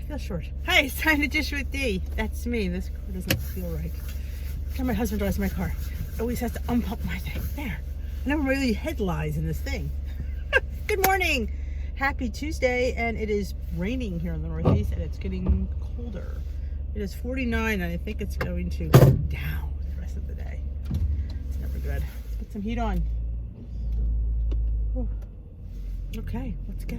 feel short. Hi, it's time to dish with D. That's me. This car doesn't feel right. My husband drives my car. Always has to unpump my thing. There. I never really head lies in this thing. Good morning. Happy Tuesday, and it is raining here in the Northeast, and it's getting colder. It is 49, and I think it's going to go down the rest of the day. It's never good. Let's put some heat on. Whew. Okay, let's go.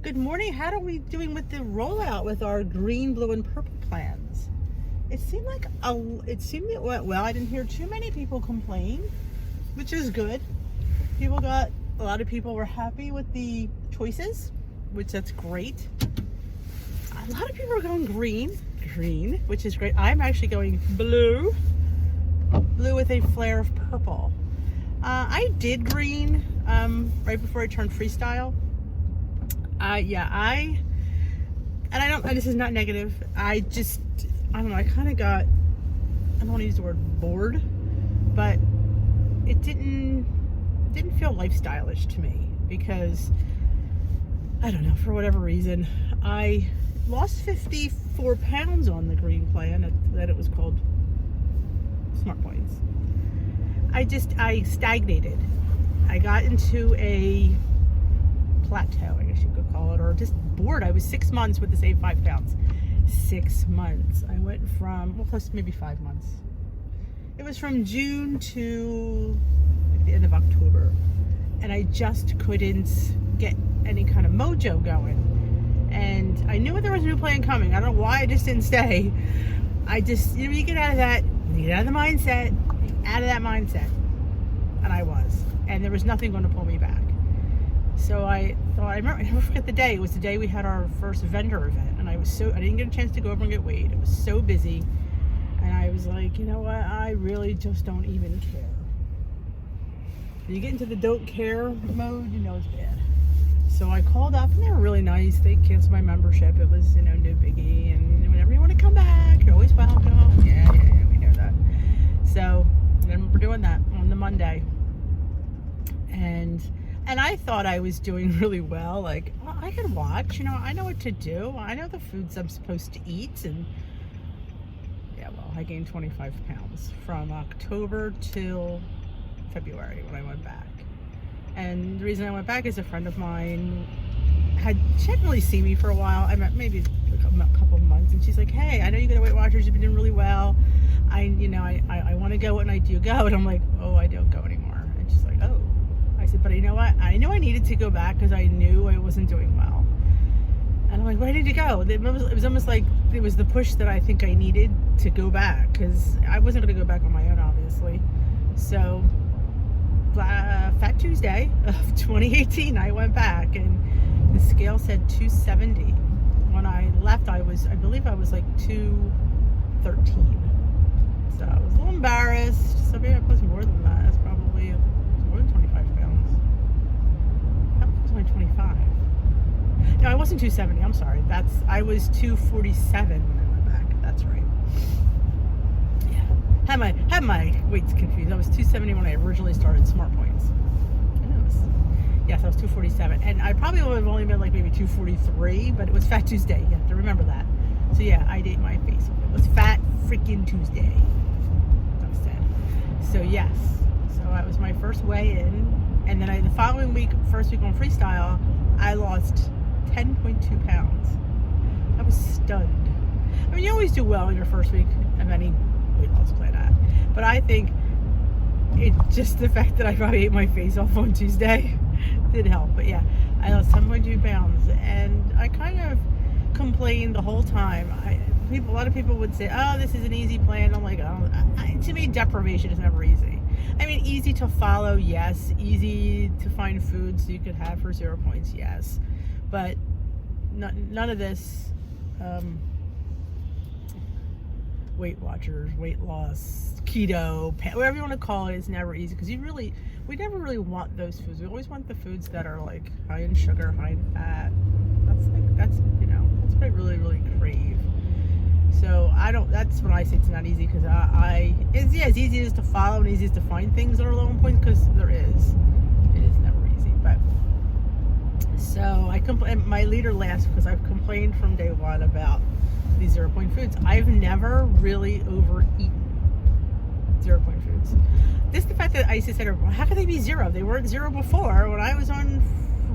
Good morning. How are we doing with the rollout with our green, blue, and purple plans? It seemed like it went well. I didn't hear too many people complain, which is good. A lot of people were happy with the choices, which that's great. A lot of people are going green, which is great. I'm actually going blue with a flare of purple. I did green right before I turned freestyle. And this is not negative. I don't know, I kind of got, I don't want to use the word bored, but it didn't feel lifestyle-ish to me because, I don't know, for whatever reason, I lost 54 pounds on the green plan that it was called Smart Points. I stagnated. I got into a plateau, I guess you could call it, or just bored. I was 6 months with the same 5 pounds. 6 months. I went from, well, close to maybe 5 months. It was from June to the end of October, and I just couldn't get any kind of mojo going. And I knew there was a new plan coming. I don't know why I just didn't stay. You get out of that, you get out of the mindset, and I was. And there was nothing going to pull me back. So I never forget the day. It was the day we had our first vendor event, and I didn't get a chance to go over and get weighed. It was so busy, and I was like, you know what? I really just don't even care. When you get into the don't care mode, you know it's bad. So I called up, and they were really nice. They canceled my membership. It was, no biggie. And whenever you want to come back, you're always welcome. Yeah, we know that. So then we're doing that on the Monday, and I thought I was doing really well. Like, I can watch, I know what to do. I know the foods I'm supposed to eat. And I gained 25 pounds from October till February when I went back. And the reason I went back is a friend of mine she hadn't really seen me for a while. I met maybe a couple of months, and she's like, hey, I know you go to Weight Watchers, you've been doing really well. I want to go, and I do go. And I'm like, oh, I don't go anymore. And she's like, oh. I said, but you know what? I knew I needed to go back because I knew I wasn't doing well. And I'm like, why did you go? It was almost like it was the push that I think I needed to go back, because I wasn't going to go back on my own, obviously. So, Fat Tuesday of 2018, I went back, and the scale said 270. When I left, I believe I was like 213. So I was a little embarrassed. So maybe I was more than that. That's probably more than 25 pounds. How was my 25? No, I wasn't 270. I'm sorry. I was 247 when I went back. That's right. Yeah. Had my weights confused. I was 270 when I originally started Smart Points. Yes, I was 247. And I probably would have only been like maybe 243, but it was Fat Tuesday. You have to remember that. So yeah, I ate my face. It was Fat freaking Tuesday. So yes, so that was my first weigh-in, and then the following week, first week on freestyle, I lost 10.2 pounds. I was stunned. I mean, you always do well in your first week of any weight loss plan, but I think just the fact that I probably ate my face off on Tuesday did help. But yeah, I lost 10.2 pounds, and I kind of complained the whole time. A lot of people would say, oh, this is an easy plan. I'm like, to me, deprivation is never easy. I mean, easy to follow, yes. Easy to find foods you could have for 0 points, yes. But none of this Weight Watchers, weight loss, keto, whatever you want to call it, is never easy, because we never really want those foods. We always want the foods that are like high in sugar, high in fat. That's what I really, really crave. So that's when I say it's not easy, because it's easy as to follow and easy as to find things that are low in points, because it is never easy. But so So my leader laughs because I've complained from day one about these 0 point foods. I've never really overeaten 0 point foods. This the fact that I used to say to her, well, how could they be 0? They weren't 0 before. When I was on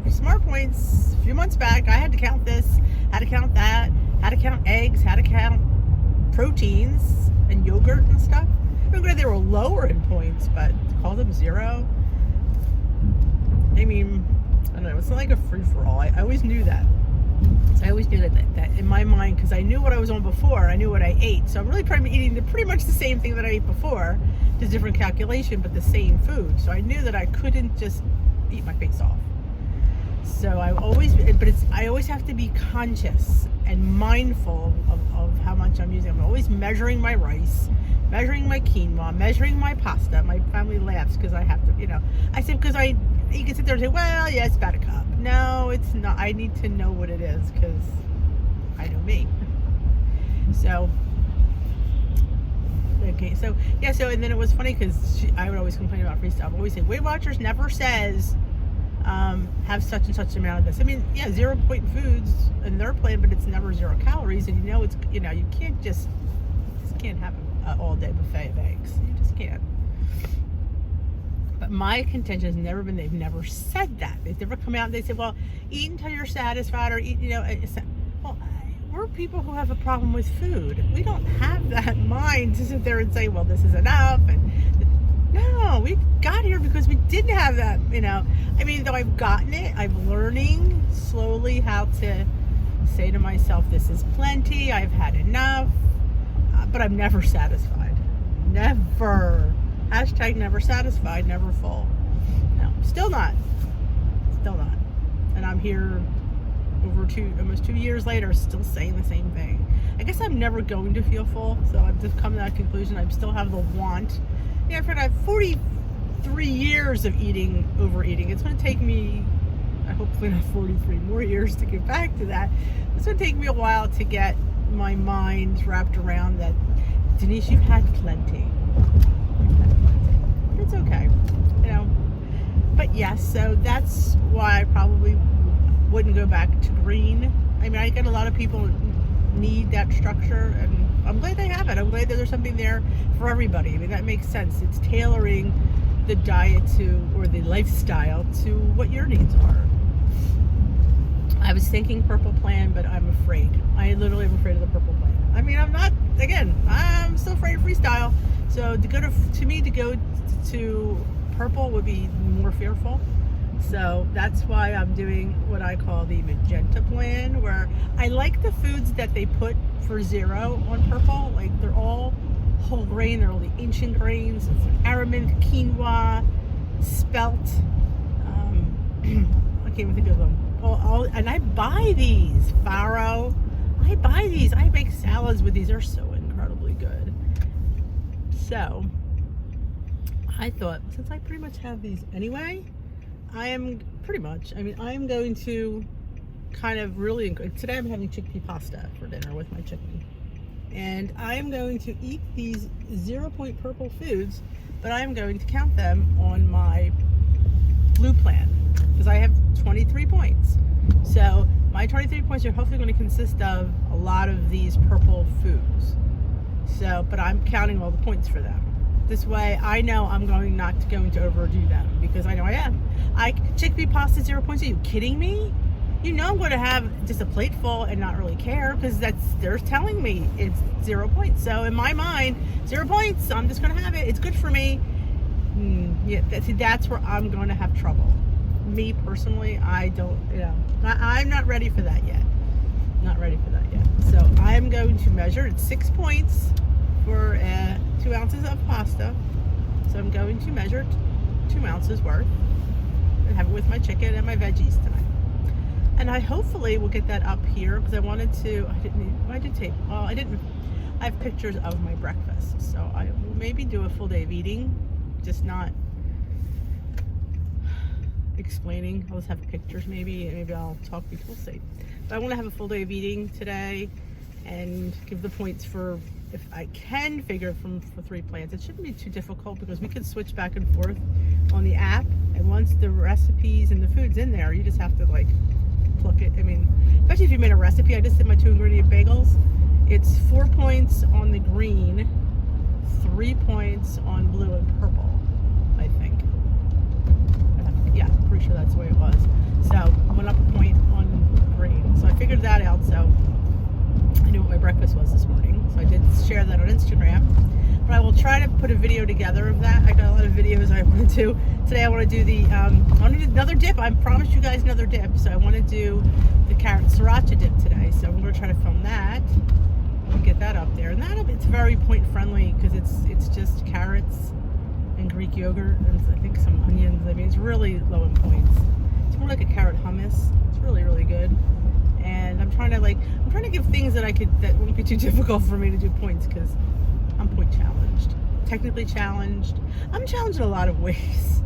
Smart Points a few months back, I had to count this, had to count that, had to count eggs, had to count proteins and yogurt and stuff. I mean, they were lower in points, but to call them 0, I mean, I don't know. It's not like a free-for-all. I always knew that. So I always knew that in my mind, because I knew what I was on before, I knew what I ate. So I'm really probably eating pretty much the same thing that I ate before, just different calculation, but the same food. So I knew that I couldn't just eat my face off. So I always have to be conscious and mindful of how much I'm using. I'm always measuring my rice, measuring my quinoa, measuring my pasta. My family laughs because I have to, I say because you can sit there and say, well, yeah, it's about a cup. No, it's not. I need to know what it is because I know me. So, okay, so and then it was funny because I would always complain about freestyle. I always say, Weight Watchers never says have such and such amount of this. I mean, yeah, 0 point foods in their plan, but it's never 0 calories, and it's you can't just can't have an all day buffet of eggs. You just can't. But my contention has never been, they've never said that. They've never come out and they say, well, eat until you're satisfied, or eat, well, we're people who have a problem with food. We don't have that mind to sit there and say, well, this is enough. And no, we got here because we didn't have that, I mean, though I've gotten it, I'm learning slowly how to say to myself, this is plenty, I've had enough, but I'm never satisfied. Never. Hashtag never satisfied, never full. No, still not. And I'm here over almost 2 years later, still saying the same thing. I guess I'm never going to feel full, so I've just come to that conclusion. I still have the want. I've had 43 years of overeating. It's going to take me, hopefully not 43 more years to get back to that. It's going to take me a while to get my mind wrapped around that. Denise, you've had plenty. It's okay, but yes, so that's why I probably wouldn't go back to green. I mean, I get a lot of people need that structure, and I'm glad they have it. I'm glad that there's something there for everybody. I mean, that makes sense. It's tailoring the diet or the lifestyle to what your needs are. I was thinking purple plan, but I'm afraid. I literally am afraid of the purple plan. I mean, I'm still afraid of freestyle. So to go to purple would be more fearful. So that's why I'm doing what I call the magenta plan, where I like the foods that they put for 0 on purple. Like, they're all whole grain, they're all the ancient grains, araminth, quinoa, spelt. I can't even think of them. And I buy these, farro. I buy these. I make salads with these. They're so incredibly good. So I thought, since I pretty much have these anyway, I'm going to kind of really, today I'm having chickpea pasta for dinner with my chicken. And I am going to eat these 0 point purple foods, but I am going to count them on my blue plan because I have 23 points. So my 23 points are hopefully going to consist of a lot of these purple foods. So, but I'm counting all the points for them. This way I know I'm not going to overdo them, because I know I am. Chickpea pasta 0 points. Are you kidding me? I'm going to have just a plate full and not really care, because they're telling me it's 0 points. So in my mind, 0 points, I'm just going to have it. It's good for me. That's where I'm going to have trouble. Me personally, I'm not ready for that yet. Not ready for that yet. So I'm going to measure. It's 6 points for 2 ounces of pasta. So I'm going to measure 2 ounces worth and have it with my chicken and my veggies tonight. And I hopefully will get that up here, because I have pictures of my breakfast. So I will maybe do a full day of eating, just not explaining. I'll just have pictures maybe, and maybe I'll talk, we'll see. But I want to have a full day of eating today and give the points for, if I can figure for 3 plans. It shouldn't be too difficult, because we can switch back and forth on the app, and once the recipes and the food's in there, you just have to look, I mean, especially if you made a recipe. I just did my 2-ingredient bagels. It's 4 points on the green, 3 points on blue and purple, I think. Yeah, pretty sure that's the way it was. So I went up a point on green. So I figured that out. So I knew what my breakfast was this morning. So I did share that on Instagram. But I will try to put a video together of that. I got a lot of videos I want to do. Today I want to do I want to do another dip. I promised you guys another dip. So I want to do the carrot sriracha dip today. So I'm going to try to film that and get that up there. And it's very point friendly because it's just carrots and Greek yogurt and I think some onions. I mean, it's really low in points. It's more like a carrot hummus. It's really, really good. And I'm trying to give things that won't be too difficult for me to do points because I'm point challenged, technically challenged. I'm challenged in a lot of ways.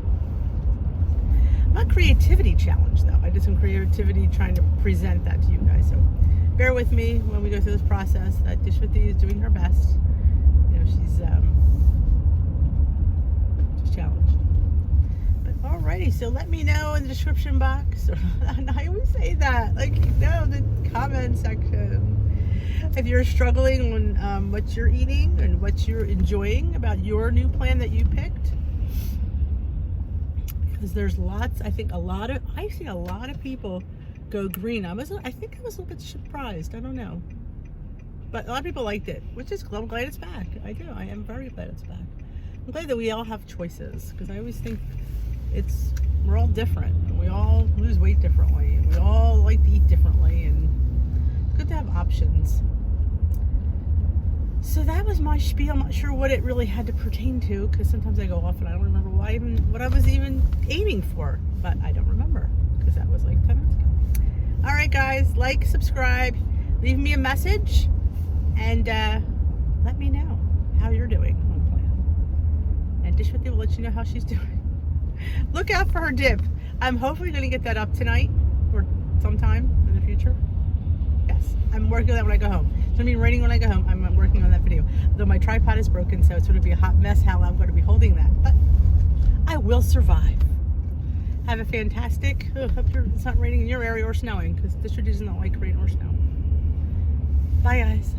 I'm not creativity challenged though. I did some creativity trying to present that to you guys. So bear with me when we go through this process. That Dish with Thee is doing her best. You know, she's challenged. But alrighty, so let me know in the description box. And I always say that, the comment section. If you're struggling on what you're eating and what you're enjoying about your new plan that you picked, because there's lots. I see a lot of people go green. I think I was a little bit surprised. I don't know, but a lot of people liked it, which is I'm glad it's back. I am very glad it's back. I'm glad that we all have choices because I always think we're all different. And we all lose weight differently. And we all like to eat differently, and it's good to have options. So that was my spiel. I'm not sure what it really had to pertain to because sometimes I go off and I don't remember what I was even aiming for. But I don't remember because that was like 10 minutes ago. All right, guys, subscribe, leave me a message, and let me know how you're doing on plan. And Dish with Thee will let you know how she's doing. Look out for her dip. I'm hopefully going to get that up tonight or sometime in the future. Yes, I'm working on that when I go home. It's going to be raining when I go home. I'm working on that video. Though my tripod is broken, so it's going to be a hot mess how I'm going to be holding that. But I will survive. Have a fantastic, hope it's not raining in your area or snowing, because Dish with Thee does not like rain or snow. Bye, guys.